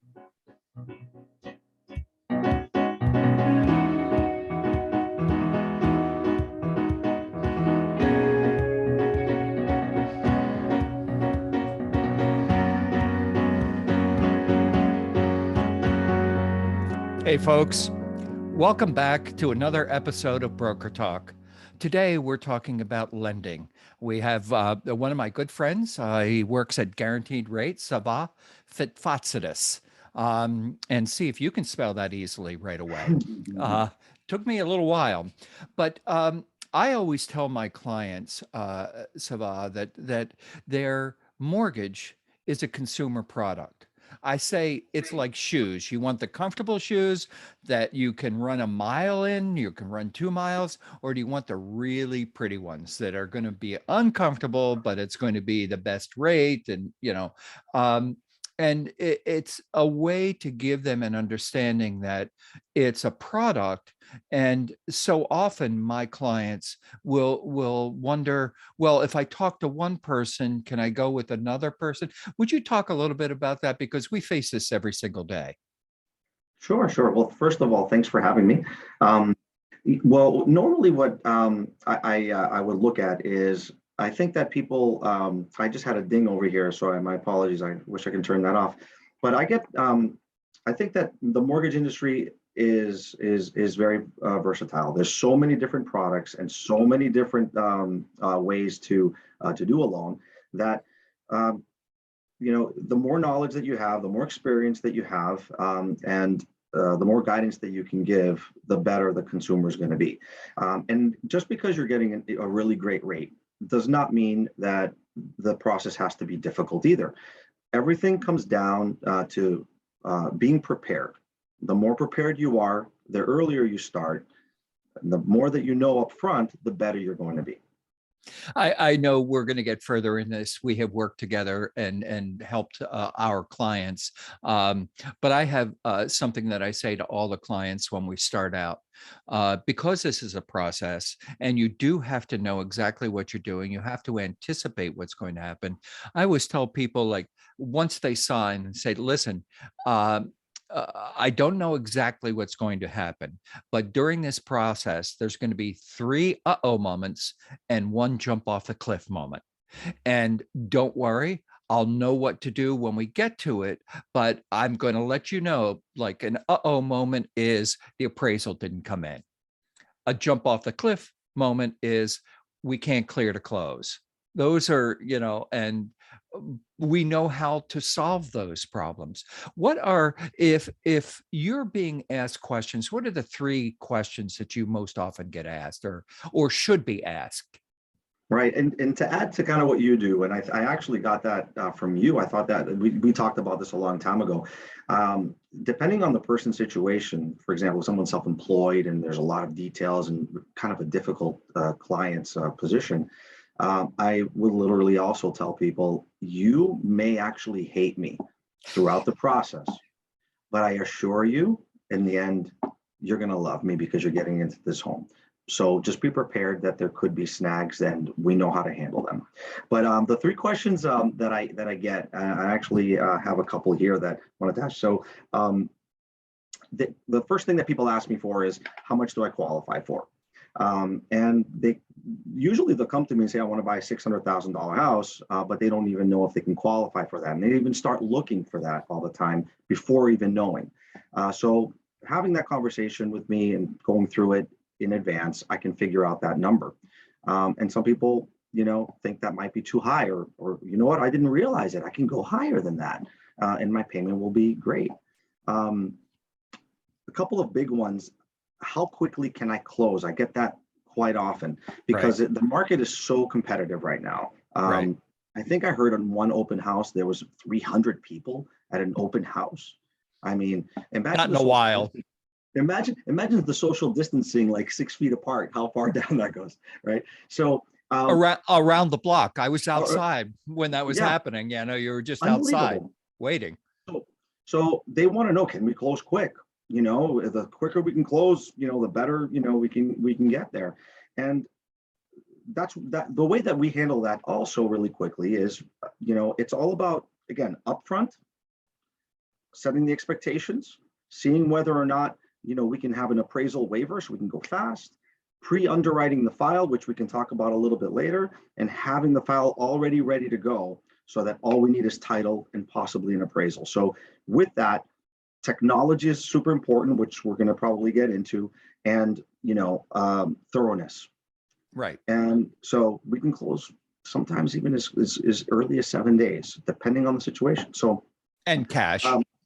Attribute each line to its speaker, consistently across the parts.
Speaker 1: Hey folks, welcome back to another episode of Broker Talk. Today we're talking about lending. We have one of my good friends. He works at Guaranteed Rate, Savvas Fetfatsidis. And see if you can spell that easily right away. Took me a little while, but I always tell my clients, Savvas, that their mortgage is a consumer product. I say it's like shoes. You want the comfortable shoes that you can run a mile in, you can run 2 miles, or do you want the really pretty ones that are going to be uncomfortable, but it's going to be the best rate? And, it's a way to give them an understanding that it's a product. And so often my clients will wonder, well, if I talk to one person, can I go with another person? Would you talk a little bit about that? Because we face this every single day.
Speaker 2: Sure. Well, first of all, thanks for having me. Well, normally what I would look at is I think that people. I just had a ding over here, so my apologies. I wish I can turn that off. But I think that the mortgage industry is very versatile. There's so many different products and so many different ways to do a loan that. The more knowledge that you have, the more experience that you have, and the more guidance that you can give, the better the consumer is going to be. And just because you're getting a really great rate does not mean that the process has to be difficult either. Everything comes down to being prepared. The more prepared you are, the earlier you start, the more that you know up front, the better you're going to be.
Speaker 1: I know we're going to get further in this. We have worked together and helped our clients. But I have something that I say to all the clients when we start out. Because this is a process and you do have to know exactly what you're doing, you have to anticipate what's going to happen. I always tell people, like, once they sign and say, listen, I don't know exactly what's going to happen, but during this process, there's going to be 3 uh-oh moments and 1 jump off the cliff moment. And don't worry, I'll know what to do when we get to it, but I'm going to let you know, like, an uh-oh moment is the appraisal didn't come in. A jump off the cliff moment is we can't clear to close. Those are, and we know how to solve those problems. What are, if you're being asked questions, what are the 3 questions that you most often get asked or should be asked?
Speaker 2: Right. And to add to kind of what you do, and I actually got that from you. I thought that we talked about this a long time ago. Depending on the person's situation, for example, someone's self-employed and there's a lot of details and kind of a difficult client's position, I would literally also tell people, you may actually hate me throughout the process, but I assure you, in the end, you're going to love me because you're getting into this home. So just be prepared that there could be snags, and we know how to handle them. But the 3 questions that I get, I actually have a couple here that I wanted to ask. So the first thing that people ask me for is, how much do I qualify for? And they'll come to me and say, I want to buy a $600,000 house, but they don't even know if they can qualify for that. And they even start looking for that all the time before even knowing. So having that conversation with me and going through it in advance, I can figure out that number. And some people, think that might be too high, or you know what, I didn't realize it. I can go higher than that, and my payment will be great. A couple of big ones. How quickly can I close? I get that quite often because the market is so competitive right now.
Speaker 1: Right.
Speaker 2: I think I heard on one open house there was 300 people at an open house. I mean, imagine
Speaker 1: not in a while.
Speaker 2: Imagine the social distancing, like 6 feet apart, how far down that goes, right? So
Speaker 1: around the block. I was outside when that was happening. Yeah, no, you were just outside waiting.
Speaker 2: So they want to know, can we close quick? The quicker we can close, the better, we can get there. And that's the way that we handle that also really quickly is, it's all about, again, upfront, setting the expectations, seeing whether or not, we can have an appraisal waiver so we can go fast, pre-underwriting the file, which we can talk about a little bit later, and having the file already ready to go so that all we need is title and possibly an appraisal. So with that, technology is super important, which we're going to probably get into, and thoroughness.
Speaker 1: Right.
Speaker 2: And so we can close sometimes even as early as 7 days, depending on the situation. So
Speaker 1: and cash.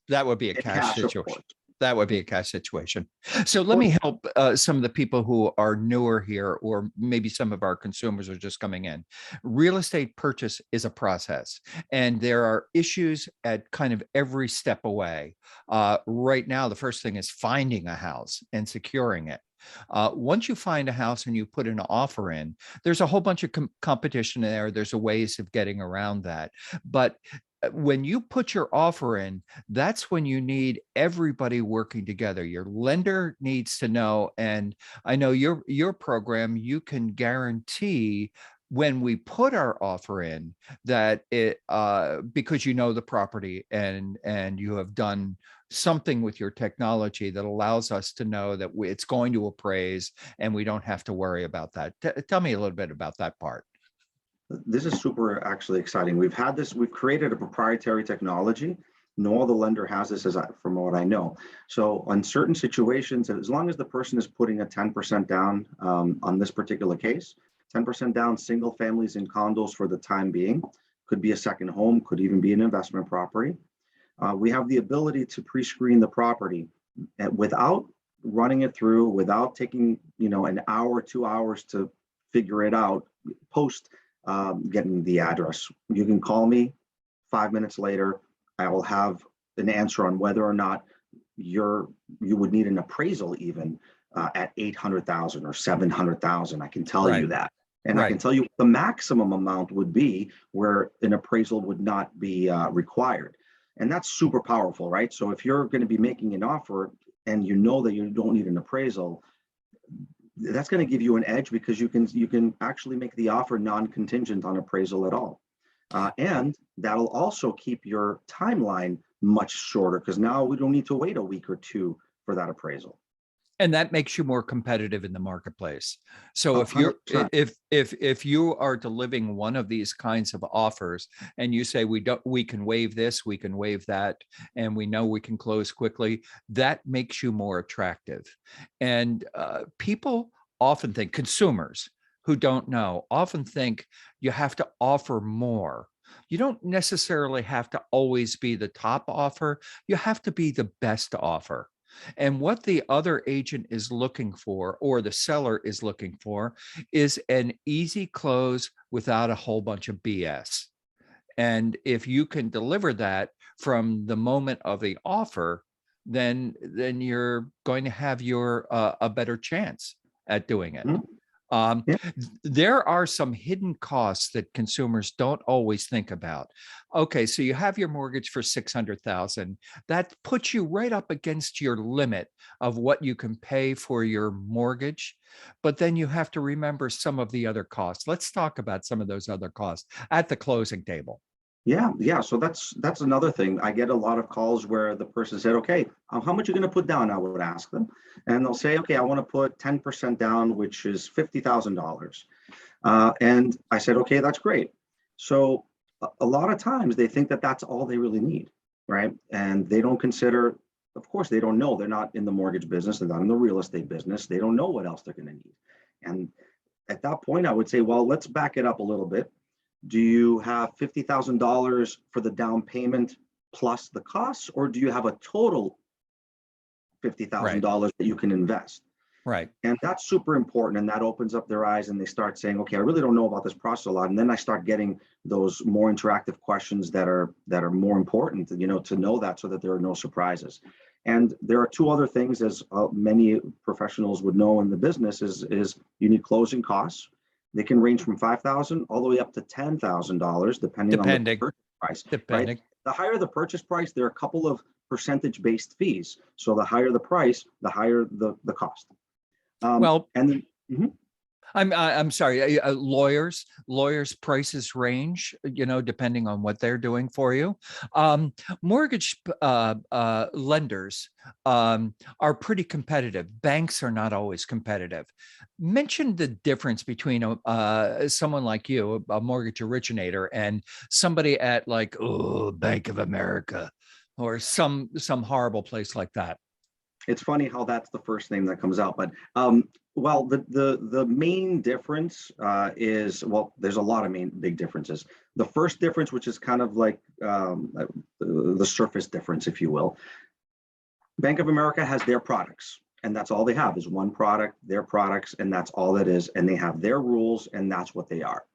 Speaker 1: That would be a cash situation. That would be a cash situation. So let me help some of the people who are newer here, or maybe some of our consumers are just coming in. Real estate purchase is a process, and there are issues at kind of every step away. Right now, the first thing is finding a house and securing it. Once you find a house and you put an offer in, there's a whole bunch of competition there. There's a ways of getting around that. But when you put your offer in, that's when you need everybody working together. Your lender needs to know, and I know your program, you can guarantee when we put our offer in that it because you know the property and you have done something with your technology that allows us to know that it's going to appraise and we don't have to worry about that. Tell me a little bit about that part.
Speaker 2: This is super actually exciting. We've created a proprietary technology. No other lender has this, from what I know. So on certain situations, as long as the person is putting a 10% down on this particular case, 10% down, single families and condos for the time being, could be a second home, could even be an investment property. We have the ability to pre-screen the property without running it through, without taking an hour, 2 hours to figure it out post getting the address. You can call me 5 minutes later. I will have an answer on whether or not you would need an appraisal even at 800,000 or 700,000. I can tell you that. And I can tell you what the maximum amount would be where an appraisal would not be required. And that's super powerful, right? So if you're going to be making an offer and you know that you don't need an appraisal, that's going to give you an edge because you can actually make the offer non-contingent on appraisal at all. And that'll also keep your timeline much shorter because now we don't need to wait a week or two for that appraisal.
Speaker 1: And that makes you more competitive in the marketplace. So if you are delivering one of these kinds of offers and you say we can waive this, we can waive that, and we know we can close quickly, that makes you more attractive. And people often think, consumers who don't know often think you have to offer more. You don't necessarily have to always be the top offer. You have to be the best offer. And what the other agent is looking for, or the seller is looking for, is an easy close without a whole bunch of BS. And if you can deliver that from the moment of the offer, then you're going to have a better chance at doing it. There are some hidden costs that consumers don't always think about. Okay, so you have your mortgage for $600,000. That puts you right up against your limit of what you can pay for your mortgage. But then you have to remember some of the other costs. Let's talk about some of those other costs at the closing table.
Speaker 2: Yeah. So that's another thing. I get a lot of calls where the person said, okay, how much are you going to put down? I would ask them. And they'll say, okay, I want to put 10% down, which is $50,000. And I said, okay, that's great. So a lot of times they think that that's all they really need, right? And they don't consider, of course, they don't know. They're not in the mortgage business. They're not in the real estate business. They don't know what else they're going to need. And at that point, I would say, well, let's back it up a little bit. Do you have $50,000 for the down payment plus the costs, or do you have a total $50,000 that you can invest?
Speaker 1: Right.
Speaker 2: And that's super important. And that opens up their eyes and they start saying, okay, I really don't know about this process a lot. And then I start getting those more interactive questions that are more important, to know that, so that there are no surprises. And there are two other things, as many professionals would know in the business, is you need closing costs. They can range from $5,000 all the way up to $10,000, depending on the purchase price. Right? The higher the purchase price, there are a couple of percentage-based fees. So the higher the price, the higher the cost.
Speaker 1: I'm sorry. Lawyers prices range, depending on what they're doing for you. Mortgage lenders are pretty competitive. Banks are not always competitive. Mention the difference between someone like you, a mortgage originator, and somebody at like, oh, Bank of America or some horrible place like that.
Speaker 2: It's funny how that's the first name that comes out, but well, the main difference is, well, there's a lot of main big differences. The first difference, which is kind of like the surface difference, if you will, Bank of America has their products, and that's all they have is one product, their products, and that's all it is. And they have their rules, and that's what they are.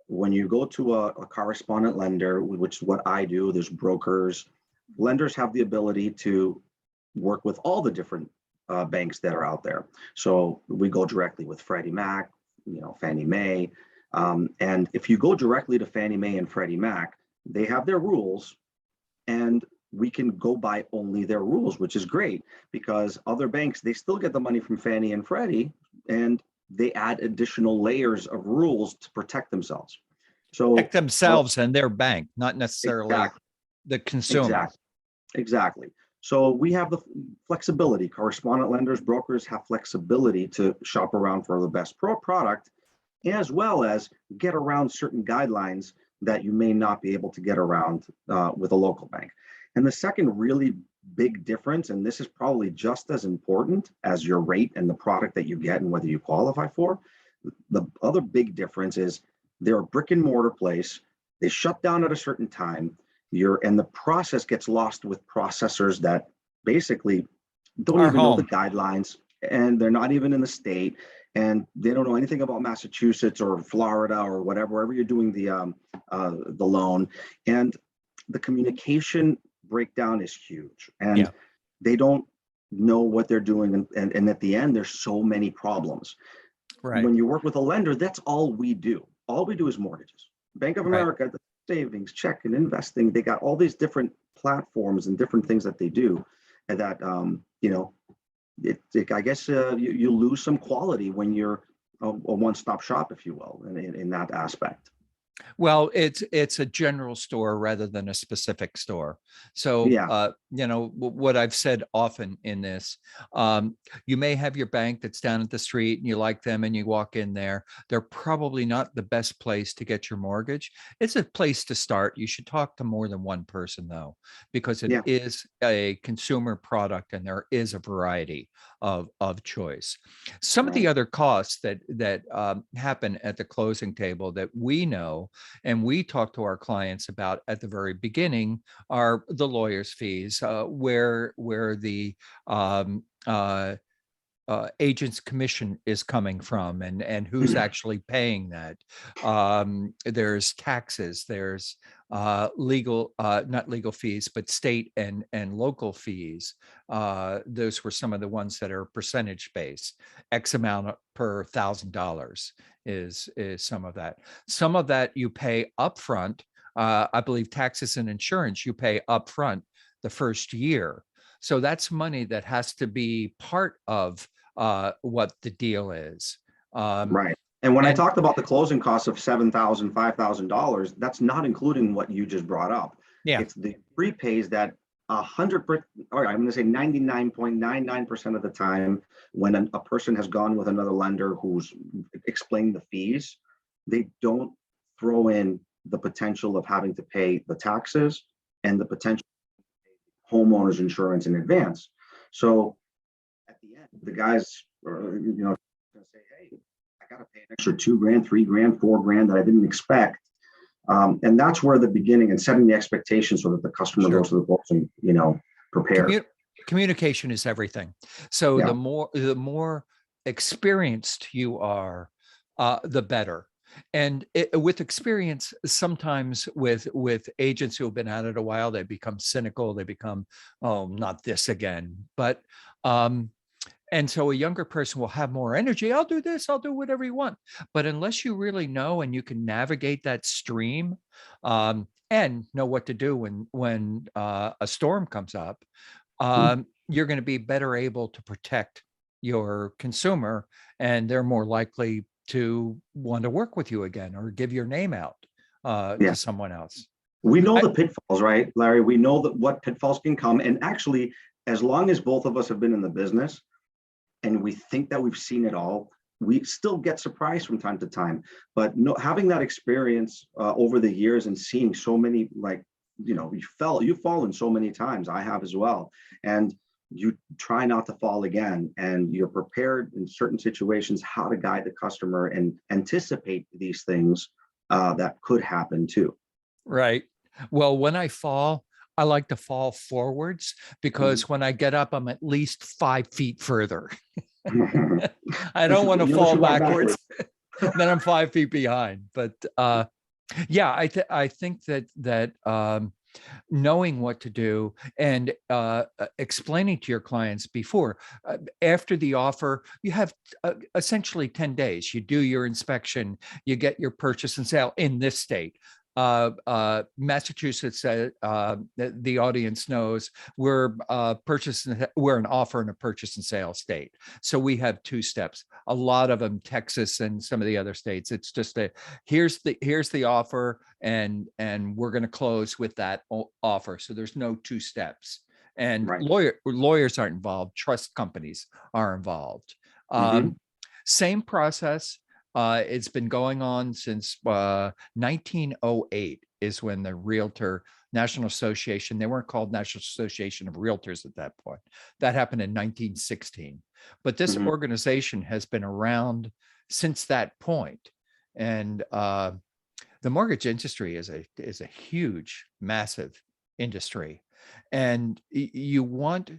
Speaker 2: When you go to a correspondent lender, which is what I do, there's brokers. Lenders have the ability to work with all the different banks that are out there. So we go directly with Freddie Mac, Fannie Mae. And if you go directly to Fannie Mae and Freddie Mac, they have their rules, and we can go by only their rules, which is great because other banks, they still get the money from Fannie and Freddie, and they add additional layers of rules to protect themselves. So
Speaker 1: Protect themselves and their bank, not necessarily
Speaker 2: exactly,
Speaker 1: the consumer.
Speaker 2: exactly. So we have the flexibility. Correspondent lenders, brokers have flexibility to shop around for the best product, as well as get around certain guidelines that you may not be able to get around with a local bank. And the second really big difference, and this is probably just as important as your rate and the product that you get and whether you qualify for, the other big difference is they're a brick and mortar place. They shut down at a certain time. And the process gets lost with processors that basically don't even know the guidelines, and they're not even in the state, and they don't know anything about Massachusetts or Florida or wherever you're doing the loan. And the communication breakdown is huge, and they don't know what they're doing. And at the end, there's so many problems.
Speaker 1: Right.
Speaker 2: When you work with a lender, that's all we do. All we do is mortgages. Bank of America, savings, checking, investing, they got all these different platforms and different things that they do, and that I guess you lose some quality when you're a one-stop shop, if you will, in that aspect.
Speaker 1: Well, it's a general store rather than a specific store. So, what I've said often in this, you may have your bank that's down at the street and you like them and you walk in there. They're probably not the best place to get your mortgage. It's a place to start. You should talk to more than one person though, because it is a consumer product and there is a variety of choice. Some of the other costs that happen at the closing table that we know and we talk to our clients about at the very beginning are the lawyer's fees, where the agent's commission is coming from and who's actually paying that. There's taxes, there's not legal fees, but state and local fees. Those were some of the ones that are percentage based. X amount per $1,000 is some of that. Some of that you pay upfront. I believe taxes and insurance you pay upfront the first year. So that's money that has to be part of what the deal is.
Speaker 2: Right. And when I talked about the closing costs of $7,000, $5,000, that's not including what you just brought up.
Speaker 1: Yeah.
Speaker 2: It's the prepays that 100%, or I'm going to say 99.99% of the time, when a person has gone with another lender who's explained the fees, they don't throw in the potential of having to pay the taxes and the potential homeowners insurance in advance. So at the end, the guys are, going to say, hey, I got to pay an extra $2,000, $3,000, $4,000 that I didn't expect. And that's where the beginning and setting the expectations so that the customer goes to the closing, prepared.
Speaker 1: Communication is everything. So the more experienced you are, the better. And with experience, sometimes with agents who have been at it a while, they become cynical. They become, oh, not this again. But and so a younger person will have more energy. I'll do this. I'll do whatever you want. But unless you really know and you can navigate that stream and know what to do when a storm comes up, you're going to be better able to protect your consumer, and they're more likely to want to work with you again or give your name out
Speaker 2: Yeah.
Speaker 1: to someone else.
Speaker 2: We know
Speaker 1: I,
Speaker 2: the pitfalls, right, Larry? We know that what pitfalls can come. And actually, as long as both of us have been in the business and we think that we've seen it all, we still get surprised from time to time. But no, having that experience over the years and seeing so many, like, you've fallen so many times. I have as well. And you try not to fall again. And you're prepared in certain situations how to guide the customer and anticipate these things that could happen too.
Speaker 1: right. Well, when I fall, I like to fall forwards because when I get up, I'm at least 5 feet further. I don't want to fall backwards. Then I'm 5 feet behind. But yeah, I think that knowing what to do and explaining to your clients before, after the offer, you have essentially 10 days. You do your inspection, you get your purchase and sale in this state. Massachusetts, the audience knows we're we're an offer and a purchase and sale state. So we have 2 steps. A lot of them, Texas and some of the other states, it's just here's the offer and we're going to close with that offer. So there's no 2 steps. And
Speaker 2: Right.
Speaker 1: lawyers aren't involved. Trust companies are involved. Same process. It's been going on since 1908 is when the National Association, they weren't called National Association of Realtors at that point. That happened in 1916. But this organization has been around since that point. And the mortgage industry is a huge, massive industry. And you want,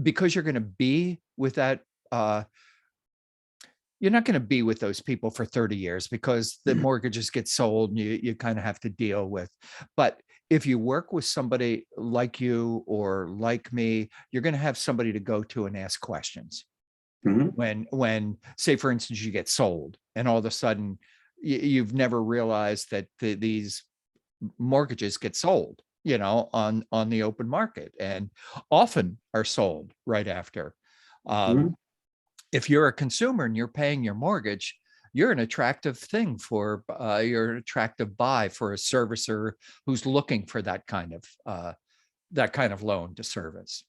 Speaker 1: because you're going to be with that, you're not going to be with those people for 30 years because the mortgages get sold and you kind of have to deal with. But if you work with somebody like you or like me, you're going to have somebody to go to and ask questions. When say, for instance, you get sold and all of a sudden you've never realized that these mortgages get sold, on the open market and often are sold right after. If you're a consumer and you're paying your mortgage, you're an attractive thing you're an attractive buy for a servicer who's looking for that kind of loan to service.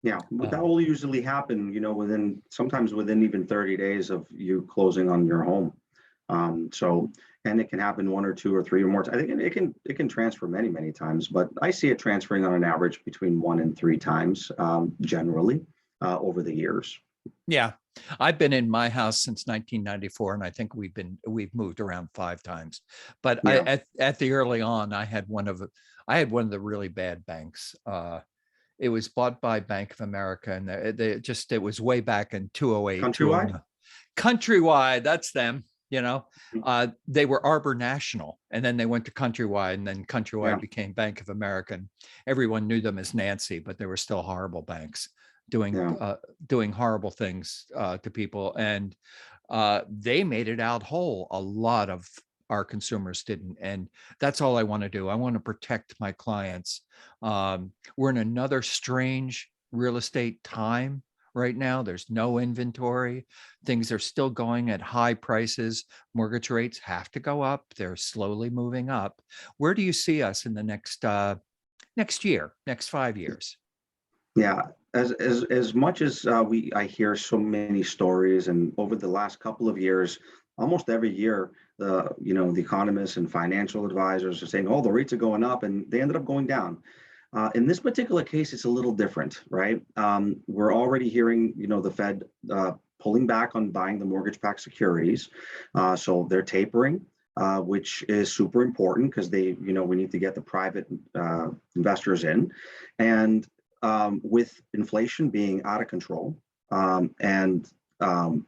Speaker 2: Yeah, that will usually happen, sometimes within even 30 days of you closing on your home. And it can happen 1 or 2 or 3 or more. I think it can transfer many, many times, but I see it transferring on an average between 1 and 3 times, generally, over the years.
Speaker 1: Yeah, I've been in my house since 1994, and I think we've moved around 5 times. But
Speaker 2: Yeah.
Speaker 1: at the early on, I had one of the really bad banks. It was bought by Bank of America, and it was way back in 2008.
Speaker 2: Countrywide?
Speaker 1: Countrywide, that's them. They were Arbor National, and then they went to Countrywide, and then Countrywide became Bank of America. And everyone knew them as Nancy, but they were still horrible banks doing horrible things to people. And they made it out whole. A lot of our consumers didn't. And that's all I want to do. I want to protect my clients. We're in another strange real estate time right now. There's no inventory. Things are still going at high prices. Mortgage rates have to go up. They're slowly moving up. Where do you see us in the next year, next 5 years?
Speaker 2: Yeah, as much as I hear so many stories, and over the last couple of years, almost every year, the economists and financial advisors are saying, "Oh, the rates are going up," and they ended up going down. In this particular case, it's a little different, right? We're already hearing, the Fed pulling back on buying the mortgage-backed securities, so they're tapering. Which is super important because we need to get the private investors in, and with inflation being out of control, and the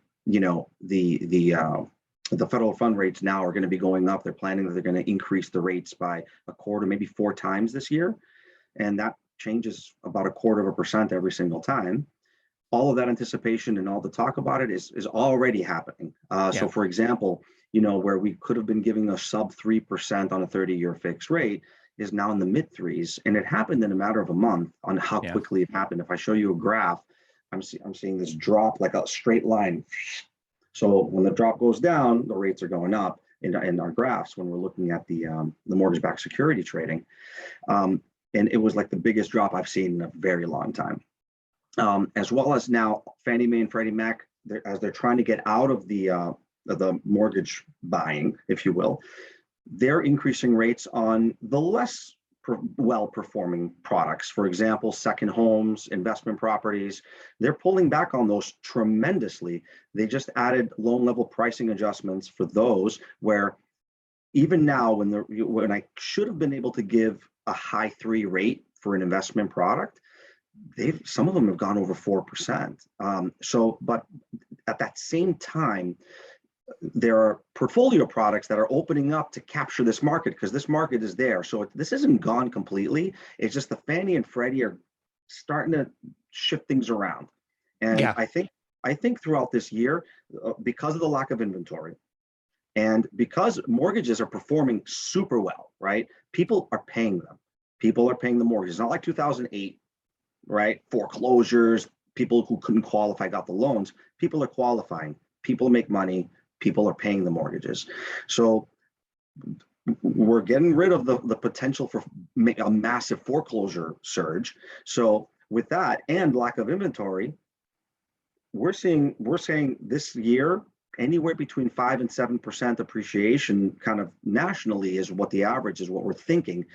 Speaker 2: federal fund rates now are going to be going up. They're planning that they're going to increase the rates by 1/4, maybe 4 times this year, and that changes about 1/4% every single time. All of that anticipation and all the talk about it is already happening. So, for example, where we could have been giving a sub 3% on a 30-year fixed rate is now in the mid 3s, and it happened in a matter of a month on how quickly it happened. If I show you a graph, I'm seeing this drop like a straight line So when the drop goes down, the rates are going up in our graphs when we're looking at the mortgage-backed security trading. And it was like the biggest drop I've seen in a very long time. As well as now Fannie Mae and Freddie Mac, as they're trying to get out of the mortgage buying, if you will, they're increasing rates on the less well-performing products. For example, second homes, investment properties, they're pulling back on those tremendously. They just added loan level pricing adjustments for those, where even now when I should have been able to give a high 3 rate for an investment product, some of them have gone over 4%. But at that same time, there are portfolio products that are opening up to capture this market, because this market is there. So this isn't gone completely. It's just the Fannie and Freddie are starting to shift things around. And
Speaker 1: Yeah.
Speaker 2: I think throughout this year, because of the lack of inventory, and because mortgages are performing super well, right? People are paying them. People are paying the mortgages. It's not like 2008, right? Foreclosures, people who couldn't qualify got the loans. People are qualifying. People make money. People are paying the mortgages. So we're getting rid of the potential for a massive foreclosure surge. So with that and lack of inventory, we're saying this year, anywhere between 5 and 7% appreciation kind of nationally is what the average is, what we're thinking,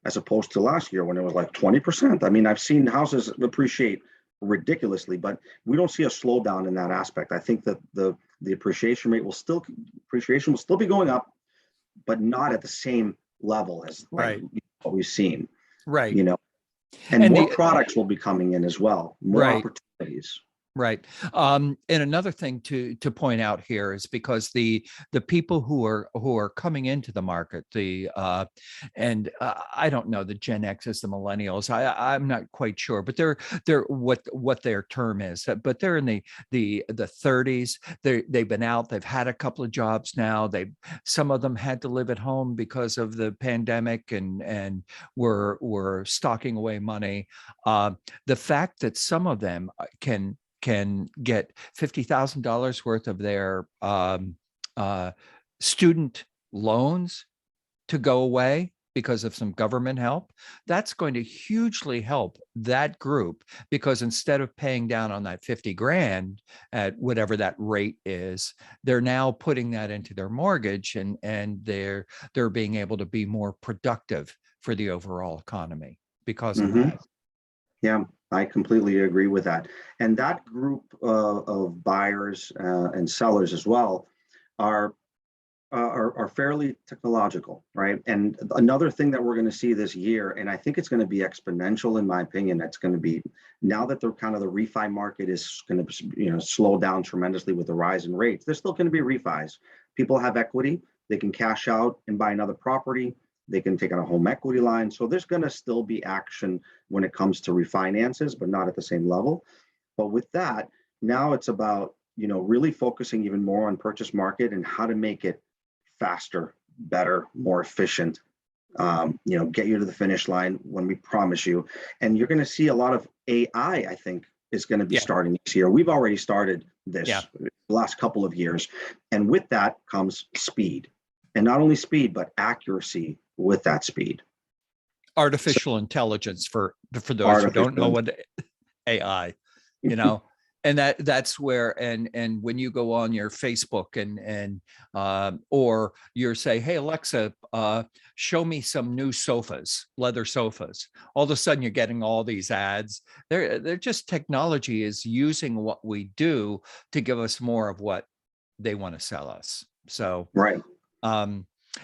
Speaker 2: as opposed to last year when it was like 20%. I mean, I've seen houses appreciate ridiculously, but we don't see a slowdown in that aspect. I think that the appreciation will still be going up, but not at the same level as
Speaker 1: Right.
Speaker 2: what we've seen.
Speaker 1: Right.
Speaker 2: And more products will be coming in as well, more opportunities.
Speaker 1: Right. And another thing to point out here is because the people who are coming into the market, I don't know the Gen X's, the millennials, I'm not quite sure, but they're what their term is, but they're in the 30s. They've been out, they've had a couple of jobs now. Some of them had to live at home because of the pandemic and were stocking away money. The fact that some of them can get $50,000 worth of their student loans to go away because of some government help, that's going to hugely help that group, because instead of paying down on that 50 grand at whatever that rate is, they're now putting that into their mortgage, and they're being able to be more productive for the overall economy because of that.
Speaker 2: Yeah, I completely agree with that. And that group of buyers and sellers as well are fairly technological, right? And another thing that we're going to see this year, and I think it's going to be exponential in my opinion, that's going to be, now that the refi market is going to slow down tremendously with the rise in rates, there's still going to be refis. People have equity, they can cash out and buy another property. They can take out a home equity line. So there's going to still be action when it comes to refinances, but not at the same level. But with that, now it's about, really focusing even more on purchase market and how to make it faster, better, more efficient, get you to the finish line when we promise you. And you're going to see a lot of AI, I think, is going to be starting this year. We've already started this the last couple of years. And with that comes speed. And not only speed, but accuracy with that speed.
Speaker 1: Artificial intelligence for those who don't know what AI, and that's where, and when you go on your Facebook and or you're say, hey Alexa, show me some new sofas, leather sofas, all of a sudden you're getting all these ads. They're just, technology is using what we do to give us more of what they want to sell us. So
Speaker 2: right.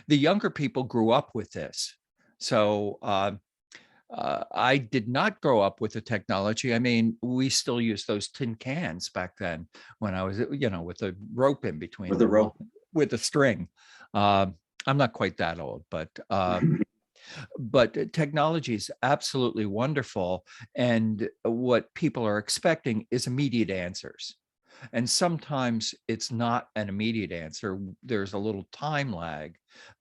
Speaker 1: The younger people grew up with this. So I did not grow up with the technology. I mean, we still use those tin cans back then when I was, with the rope in between.
Speaker 2: With the rope.
Speaker 1: With the string. I'm not quite that old, but technology is absolutely wonderful. And what people are expecting is immediate answers. And sometimes it's not an immediate answer. There's a little time lag,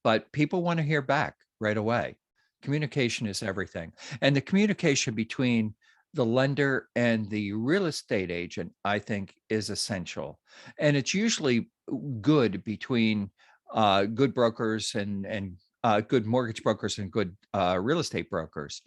Speaker 1: but people want to hear back right away. Communication is everything. And the communication between the lender and the real estate agent, I think, is essential. And it's usually good between good brokers and good mortgage brokers and good real estate brokers,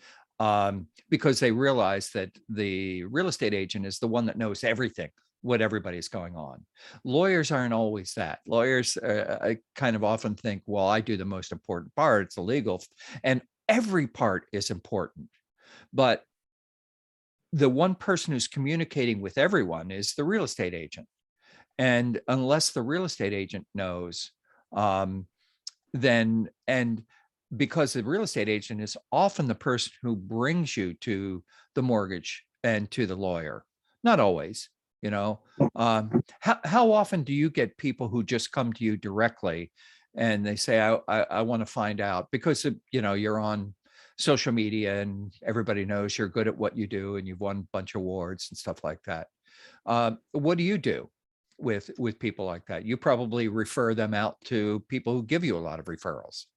Speaker 1: because they realize that the real estate agent is the one that knows everything, what everybody's going on. Lawyers aren't always that. Lawyers, I kind of often think, well, I do the most important part, it's the legal, and every part is important. But the one person who's communicating with everyone is the real estate agent. And unless the real estate agent knows, then, and because the real estate agent is often the person who brings you to the mortgage and to the lawyer, not always, you know. How often do you get people who just come to you directly and they say, I want to find out, because, you know, you're on social media and everybody knows you're good at what you do and you've won a bunch of awards and stuff like that. What do you do with people like that? You probably refer them out to people who give you a lot of referrals.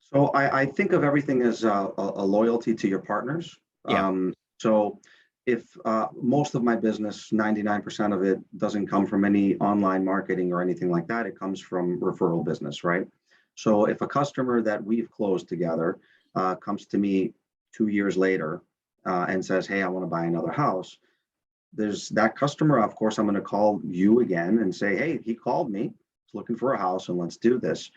Speaker 2: So I think of everything as a loyalty to your partners.
Speaker 1: Yeah.
Speaker 2: So if most of my business, 99% of it doesn't come from any online marketing or anything like that, it comes from referral business, right? So if a customer that we've closed together comes to me 2 years later and says, hey, I want to buy another house, there's that customer, of course, I'm going to call you again and say, hey, he called me, he's looking for a house and let's do this.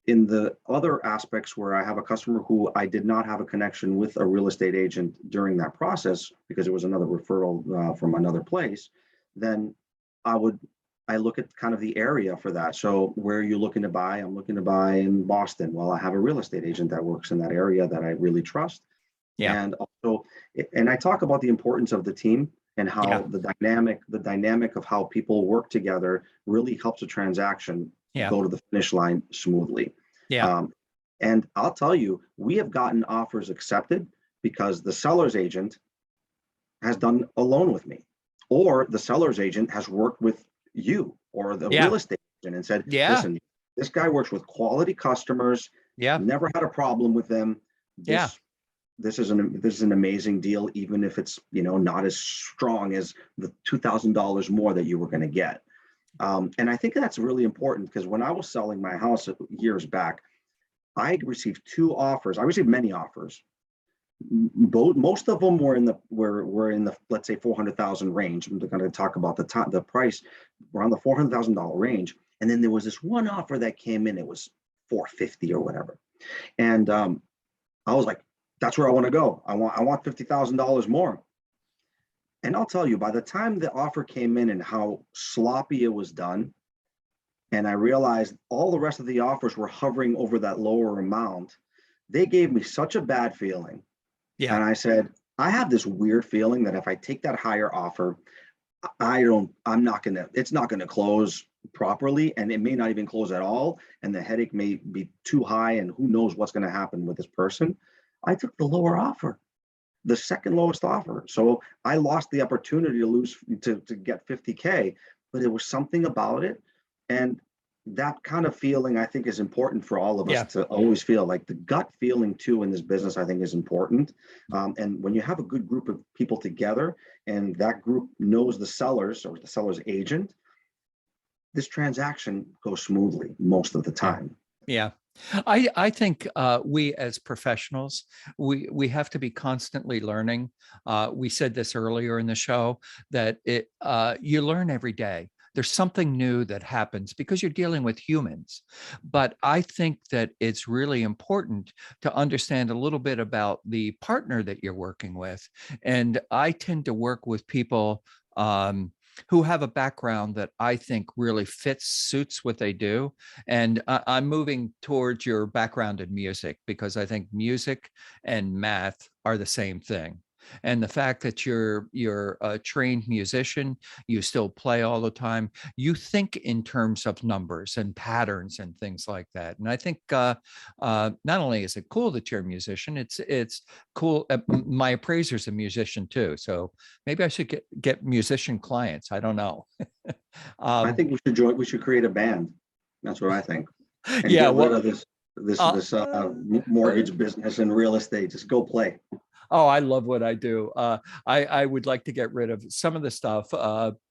Speaker 2: In the other aspects where I have a customer who I did not have a connection with a real estate agent during that process because it was another referral from another place, then I look at kind of the area for that. So where are you looking to buy? I'm looking to buy in Boston. Well, I have a real estate agent that works in that area that I really trust.
Speaker 1: Yeah.
Speaker 2: And also, and I talk about the importance of the team and how
Speaker 1: Yeah.
Speaker 2: the dynamic of how people work together really helps a transaction
Speaker 1: Yeah.
Speaker 2: go to the finish line smoothly.
Speaker 1: Yeah.
Speaker 2: And I'll tell you, we have gotten offers accepted because the seller's agent has done a loan with me, or the seller's agent has worked with you or the
Speaker 1: Yeah.
Speaker 2: real estate agent and said,
Speaker 1: Yeah.
Speaker 2: listen, this guy works with quality customers,
Speaker 1: Yeah.
Speaker 2: never had a problem with them.
Speaker 1: Yeah.
Speaker 2: This is an amazing deal, even if it's, you know, not as strong as the $2,000 more that you were going to get. And I think that's really important because when I was selling my house years back, I received 2 offers. I received many offers. Most of them were in the let's say 400,000 range. I'm going to talk about the price around the $400,000 range. And then there was this one offer that came in. It was 450 or whatever. And I was like, that's where I want to go. I want $50,000 more. And I'll tell you, by the time the offer came in and how sloppy it was done, and I realized all the rest of the offers were hovering over that lower amount, they gave me such a bad feeling.
Speaker 1: Yeah.
Speaker 2: And I said, I have this weird feeling that if I take that higher offer, it's not gonna close properly, and it may not even close at all, and the headache may be too high, and who knows what's gonna happen with this person. I took the lower offer, the second lowest offer. So I lost the opportunity to get 50K, but it was something about it. And that kind of feeling, I think, is important for all of us to always feel. Like the gut feeling too in this business, I think, is important. And when you have a good group of people together and that group knows the sellers or the seller's agent, this transaction goes smoothly most of the time.
Speaker 1: Yeah. I think we as professionals, we have to be constantly learning. We said this earlier in the show that you learn every day. There's something new that happens because you're dealing with humans. But I think that it's really important to understand a little bit about the partner that you're working with. And I tend to work with people who have a background that I think really suits what they do. And I'm moving towards your background in music because I think music and math are the same thing. And the fact that you're a trained musician, you still play all the time, you think in terms of numbers and patterns and things like that. And I think not only is it cool that you're a musician, it's cool. My appraiser's a musician too, so maybe I should get musician clients. I don't know.
Speaker 2: I think we should create a band. That's what I think. And
Speaker 1: Yeah,
Speaker 2: get rid
Speaker 1: well,
Speaker 2: of this
Speaker 1: uh,
Speaker 2: mortgage business and real estate. Just go play.
Speaker 1: Oh, I love what I do. I would like to get rid of some of the stuff,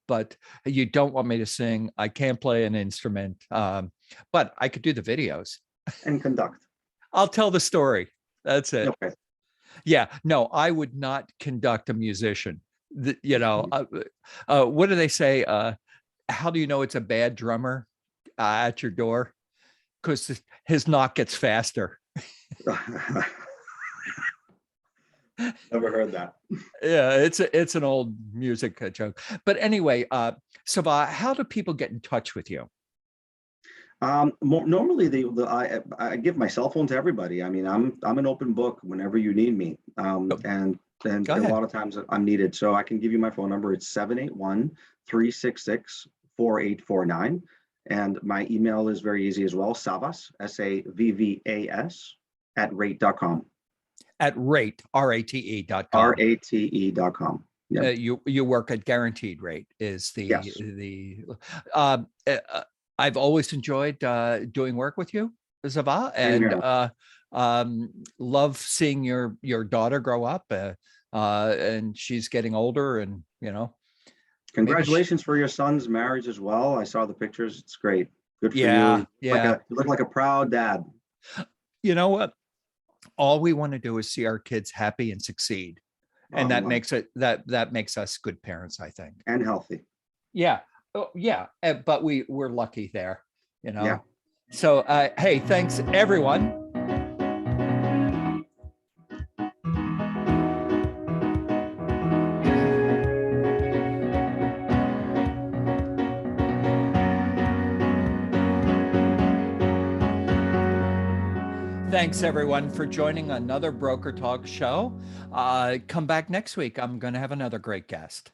Speaker 1: but you don't want me to sing. I can't play an instrument, but I could do the videos.
Speaker 2: And conduct.
Speaker 1: I'll tell the story. That's it.
Speaker 2: Okay.
Speaker 1: Yeah, no, I would not conduct a musician. What do they say? How do you know it's a bad drummer at your door? Because his knock gets faster.
Speaker 2: Never heard that.
Speaker 1: Yeah, it's an old music joke. But anyway, Savva, how do people get in touch with you?
Speaker 2: Normally, I give my cell phone to everybody. I mean, I'm an open book whenever you need me,
Speaker 1: Oh,
Speaker 2: and
Speaker 1: go
Speaker 2: a
Speaker 1: ahead.
Speaker 2: lot of times I'm needed. So I can give you my phone number. It's 781-366-4849, and my email is very easy as well. Savvas, SAVVAS @rate.com.
Speaker 1: At rate.com.
Speaker 2: RATE.com. Yeah.
Speaker 1: You work at Guaranteed Rate is
Speaker 2: Yes.
Speaker 1: the I've always enjoyed doing work with you, Savva,
Speaker 2: Same
Speaker 1: and
Speaker 2: here.
Speaker 1: love seeing your daughter grow up, and she's getting older, and maybe
Speaker 2: Congratulations for your son's marriage as well. I saw the pictures. It's great. Good for
Speaker 1: yeah,
Speaker 2: you.
Speaker 1: yeah.
Speaker 2: You look like a proud dad.
Speaker 1: You know what? All we want to do is see our kids happy and succeed, and
Speaker 2: Bottom
Speaker 1: that
Speaker 2: line.
Speaker 1: makes that makes us good parents, I think.
Speaker 2: And healthy.
Speaker 1: Yeah. Oh, yeah. But we're lucky there, you
Speaker 2: Yeah.
Speaker 1: know. So hey, thanks everyone. Thanks everyone for joining another Broker Talk show. Come back next week. I'm going to have another great guest.